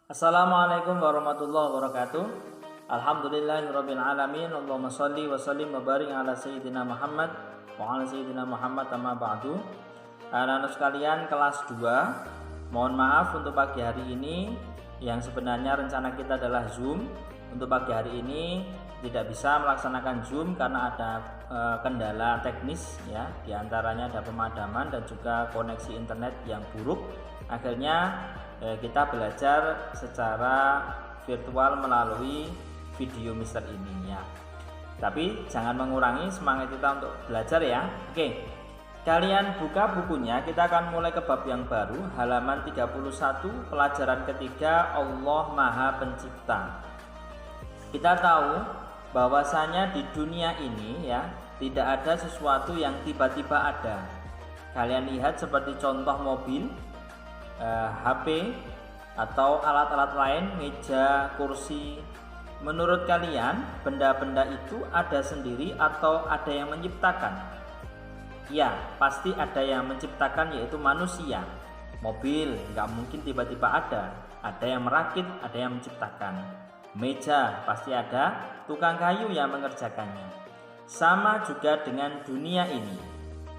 Assalamualaikum warahmatullahi wabarakatuh. Alhamdulillahirabbil alamin. Allahumma shalli wa sallim wa barik ala sayyidina Muhammad wa ala sayyidina Muhammad amma ba'du. Anak-anak sekalian kelas 2, mohon maaf untuk pagi hari ini yang sebenarnya rencana kita adalah Zoom. Untuk pagi hari ini tidak bisa melaksanakan Zoom karena ada kendala teknis ya, diantaranya ada pemadaman dan juga koneksi internet yang buruk. Akhirnya kita belajar secara virtual melalui video Mister ini ya. Tapi jangan mengurangi semangat kita untuk belajar ya. Oke. Kalian buka bukunya, kita akan mulai ke bab yang baru, halaman 31, pelajaran ketiga, Allah Maha Pencipta. Kita tahu bahwasanya di dunia ini ya, tidak ada sesuatu yang tiba-tiba ada. Kalian lihat seperti contoh mobil, HP atau alat-alat lain, meja, kursi. Menurut kalian benda-benda itu ada sendiri atau ada yang menciptakan? Ya, pasti ada yang menciptakan, yaitu manusia. Mobil nggak mungkin tiba-tiba ada yang merakit, ada yang menciptakan. Meja pasti ada tukang kayu yang mengerjakannya. Sama juga dengan dunia ini.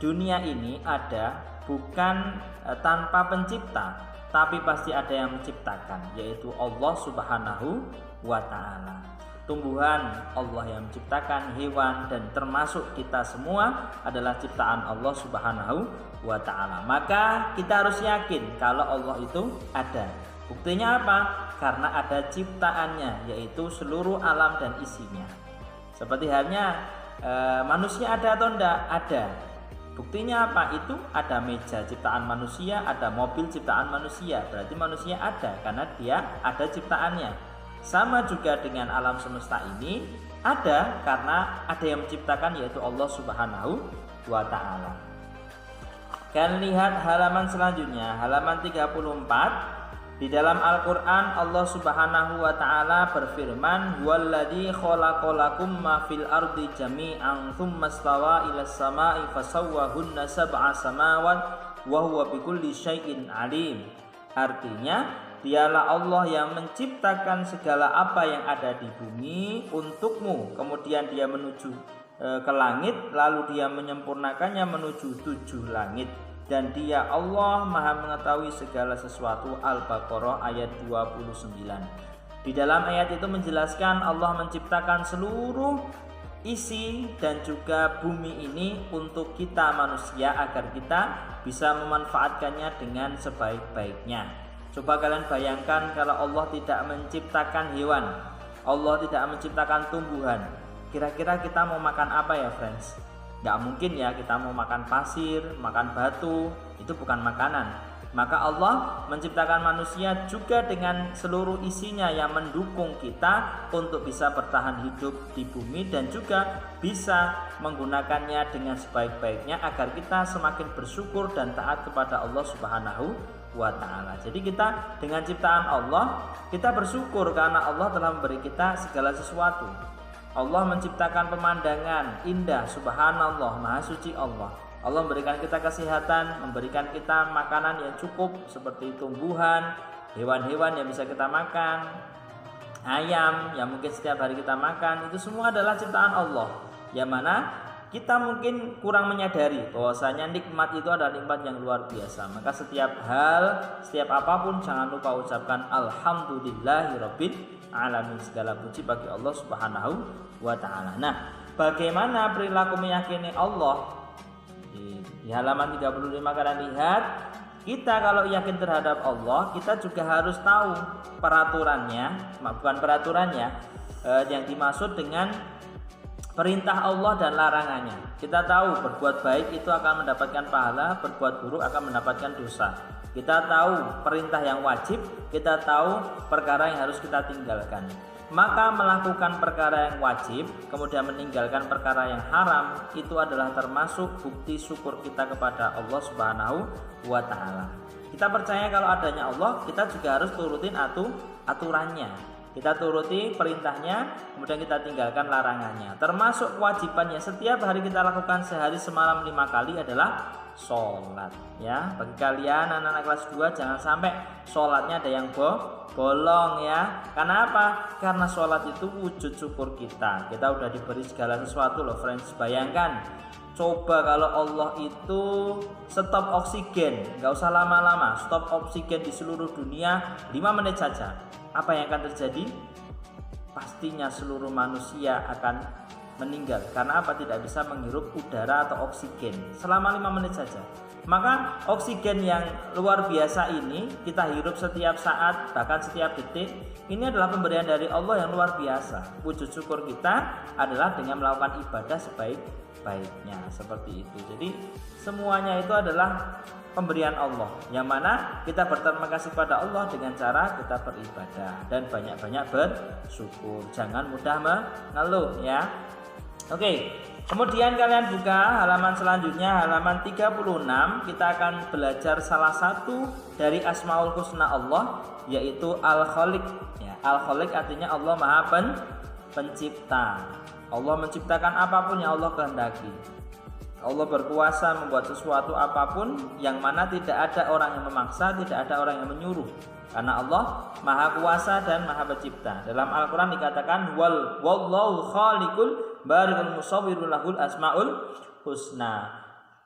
Dunia ini ada bukan tanpa pencipta, tapi pasti ada yang menciptakan, yaitu Allah Subhanahu wa Ta'ala. Tumbuhan Allah yang menciptakan, hewan dan termasuk kita semua adalah ciptaan Allah Subhanahu wa Ta'ala. Maka kita harus yakin kalau Allah itu ada. Buktinya apa? Karena ada ciptaannya, yaitu seluruh alam dan isinya. Seperti halnya manusia ada atau tidak? Ada. Buktinya apa? Itu ada meja ciptaan manusia, ada mobil ciptaan manusia. Berarti manusia ada karena dia ada ciptaannya. Sama juga dengan alam semesta ini ada karena ada yang menciptakan, yaitu Allah Subhanahu wa Ta'ala. Kalian lihat halaman selanjutnya, halaman 34. Di dalam Al-Quran Allah Subhanahu wa Ta'ala berfirman, "Huwallazi khalaqalakum ma fil ardi jami'an tsumma stawa ilas sama'i fasawwahunna sab'a samawat wa huwa bikulli syai'in alim." Artinya, dialah Allah yang menciptakan segala apa yang ada di bumi untukmu, kemudian dia menuju ke langit, lalu dia menyempurnakannya menuju 7 langit. Dan dia Allah Maha mengetahui segala sesuatu. Al-Baqarah ayat 29. Di dalam ayat itu menjelaskan Allah menciptakan seluruh isi dan juga bumi ini untuk kita manusia agar kita bisa memanfaatkannya dengan sebaik-baiknya. Coba kalian bayangkan kalau Allah tidak menciptakan hewan, Allah tidak menciptakan tumbuhan, kira-kira kita mau makan apa ya friends? Gak mungkin ya kita mau makan pasir, makan batu, itu bukan makanan. Maka Allah menciptakan manusia juga dengan seluruh isinya yang mendukung kita untuk bisa bertahan hidup di bumi dan juga bisa menggunakannya dengan sebaik-baiknya agar kita semakin bersyukur dan taat kepada Allah Subhanahu wa Ta'ala. Jadi kita dengan ciptaan Allah, kita bersyukur karena Allah telah memberi kita segala sesuatu. Allah menciptakan pemandangan indah, subhanallah, maha suci Allah. Allah memberikan kita kesehatan, memberikan kita makanan yang cukup seperti tumbuhan, hewan-hewan yang bisa kita makan, ayam yang mungkin setiap hari kita makan. Itu semua adalah ciptaan Allah, yang mana kita mungkin kurang menyadari bahwasanya nikmat itu adalah nikmat yang luar biasa. Maka setiap hal, setiap apapun jangan lupa ucapkan alhamdulillahirabbil alamin. Segala puji bagi Allah Subhanahu wa Ta'ala. Nah, bagaimana perilaku meyakini Allah? Di halaman 35 kalian lihat, kita kalau yakin terhadap Allah, kita juga harus tahu peraturannya, bukan peraturannya, yang dimaksud dengan perintah Allah dan larangannya. Kita tahu berbuat baik itu akan mendapatkan pahala, berbuat buruk akan mendapatkan dosa. Kita tahu perintah yang wajib, kita tahu perkara yang harus kita tinggalkan. Maka melakukan perkara yang wajib, kemudian meninggalkan perkara yang haram, itu adalah termasuk bukti syukur kita kepada Allah Subhanahu wa Ta'ala. Kita percaya kalau adanya Allah, kita juga harus turutin aturannya. Kita turuti perintahnya, kemudian kita tinggalkan larangannya. Termasuk kewajibannya setiap hari kita lakukan sehari semalam 5 kali adalah sholat. Ya, bagi kalian anak-anak kelas 2 jangan sampai sholatnya ada yang bolong ya. Karena apa? Karena sholat itu wujud syukur kita. Kita udah diberi segala sesuatu loh friends. Bayangkan, coba kalau Allah itu stop oksigen, nggak usah lama-lama, stop oksigen di seluruh dunia 5 menit saja. Apa yang akan terjadi? Pastinya seluruh manusia akan meninggal. Karena apa? Tidak bisa menghirup udara atau oksigen selama 5 menit saja. Maka oksigen yang luar biasa ini kita hirup setiap saat, bahkan setiap detik. Ini adalah pemberian dari Allah yang luar biasa. Wujud syukur kita adalah dengan melakukan ibadah sebaik-baiknya, seperti itu. Jadi semuanya itu adalah pemberian Allah, yang mana kita berterima kasih pada Allah dengan cara kita beribadah dan banyak-banyak bersyukur. Jangan mudah mengeluh ya. Oke, kemudian kalian buka halaman selanjutnya, halaman 36. Kita akan belajar salah satu dari Asmaul Husna Allah, yaitu Al-Khaliq ya. Al-Khaliq artinya Allah Maha Pencipta. Allah menciptakan apapun yang Allah kehendaki. Allah berkuasa membuat sesuatu apapun, yang mana tidak ada orang yang memaksa, tidak ada orang yang menyuruh. Karena Allah Maha Kuasa dan Maha Pencipta. Dalam Al-Quran dikatakan wallahu khaliqul bari'ul musawwirul lahul asmaul husna.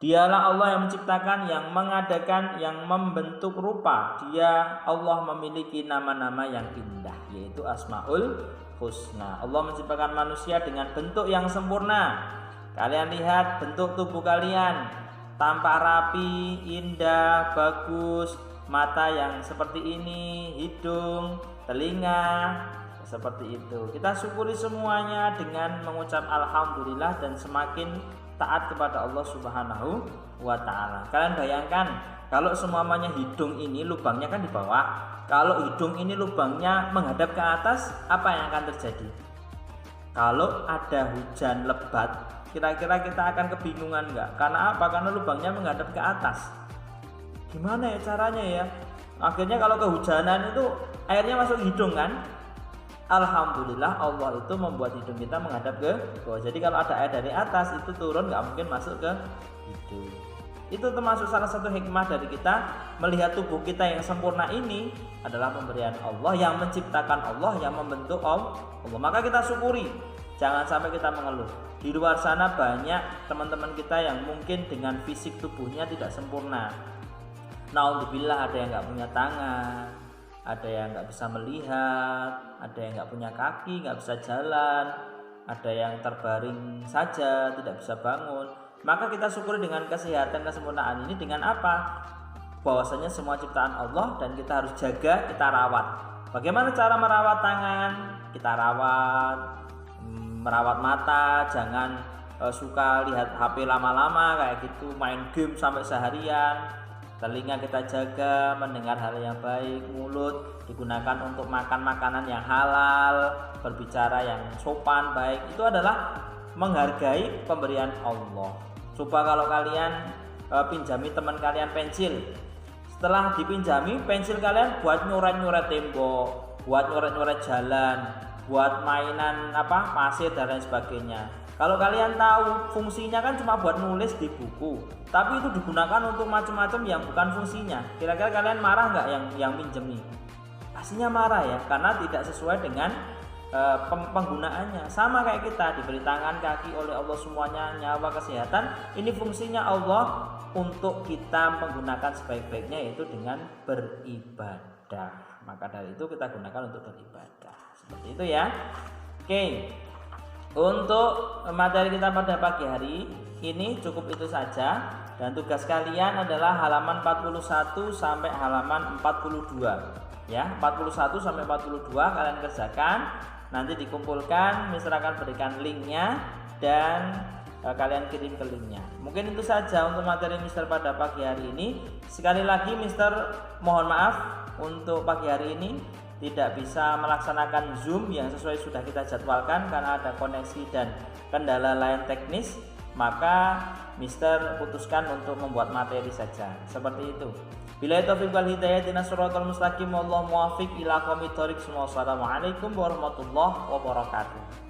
Dialah Allah yang menciptakan, yang mengadakan, yang membentuk rupa. Dia Allah memiliki nama-nama yang indah, yaitu Asmaul Husna. Allah menciptakan manusia dengan bentuk yang sempurna. Kalian lihat bentuk tubuh kalian, tampak rapi, indah, bagus. Mata yang seperti ini, hidung, telinga, seperti itu. Kita syukuri semuanya dengan mengucap alhamdulillah dan semakin taat kepada Allah Subhanahu wa ta'ala. Kalian bayangkan kalau semuanya hidung ini lubangnya kan di bawah. Kalau hidung ini lubangnya menghadap ke atas, apa yang akan terjadi? Kalau ada hujan lebat, kira-kira kita akan kebingungan enggak? Karena apa? Karena lubangnya menghadap ke atas. Gimana ya caranya ya? Akhirnya kalau kehujanan itu airnya masuk hidung kan? Alhamdulillah Allah itu membuat hidung kita menghadap ke bawah. Jadi kalau ada air dari atas itu turun nggak mungkin masuk ke hidung. Itu termasuk salah satu hikmah dari kita melihat tubuh kita yang sempurna ini adalah pemberian Allah, yang menciptakan Allah, yang membentuk Allah. Maka kita syukuri. Jangan sampai kita mengeluh. Di luar sana banyak teman-teman kita yang mungkin dengan fisik tubuhnya tidak sempurna. Naudzubillah, ada yang nggak punya tangan, ada yang nggak bisa melihat, ada yang nggak punya kaki, nggak bisa jalan, ada yang terbaring saja, tidak bisa bangun. Maka kita syukuri dengan kesehatan, kesempurnaan ini dengan apa? Bahwasanya semua ciptaan Allah dan kita harus jaga, kita rawat. Bagaimana cara merawat tangan? Kita rawat, merawat mata, jangan suka lihat HP lama-lama kayak gitu, main game sampai seharian. Telinga kita jaga, mendengar hal yang baik. Mulut digunakan untuk makan makanan yang halal, berbicara yang sopan, baik. Itu adalah menghargai pemberian Allah. Coba kalau kalian pinjami teman kalian pensil. Setelah dipinjami pensil kalian buat nyoret-nyoret tembok, buat nyoret-nyoret jalan, buat mainan pasir dan lain sebagainya. Kalau kalian tahu fungsinya kan cuma buat nulis di buku, tapi itu digunakan untuk macam-macam yang bukan fungsinya. Kira-kira kalian marah nggak yang minjem nih? Pastinya marah ya, karena tidak sesuai dengan penggunaannya. Sama kayak kita diberi tangan, kaki oleh Allah semuanya, nyawa, kesehatan. Ini fungsinya Allah untuk kita menggunakan sebaik-baiknya, yaitu dengan beribadah. Maka dari itu kita gunakan untuk beribadah. Seperti itu ya. Oke. Untuk materi kita pada pagi hari ini cukup itu saja, dan tugas kalian adalah halaman 41 sampai halaman 42 ya. 41 sampai 42 kalian kerjakan, nanti dikumpulkan, Mister akan berikan linknya dan kalian kirim ke linknya. Mungkin itu saja untuk materi Mister pada pagi hari ini. Sekali lagi Mister mohon maaf untuk pagi hari ini tidak bisa melaksanakan Zoom yang sesuai sudah kita jadwalkan karena ada koneksi dan kendala lain teknis. Maka Mister putuskan untuk membuat materi saja. Seperti itu. Billahi taufiq wal hidayah ihdinas siratal mustaqim wallahu muwaffiq ila aqwamit thoriq. Wassalamualaikum warahmatullahi wabarakatuh.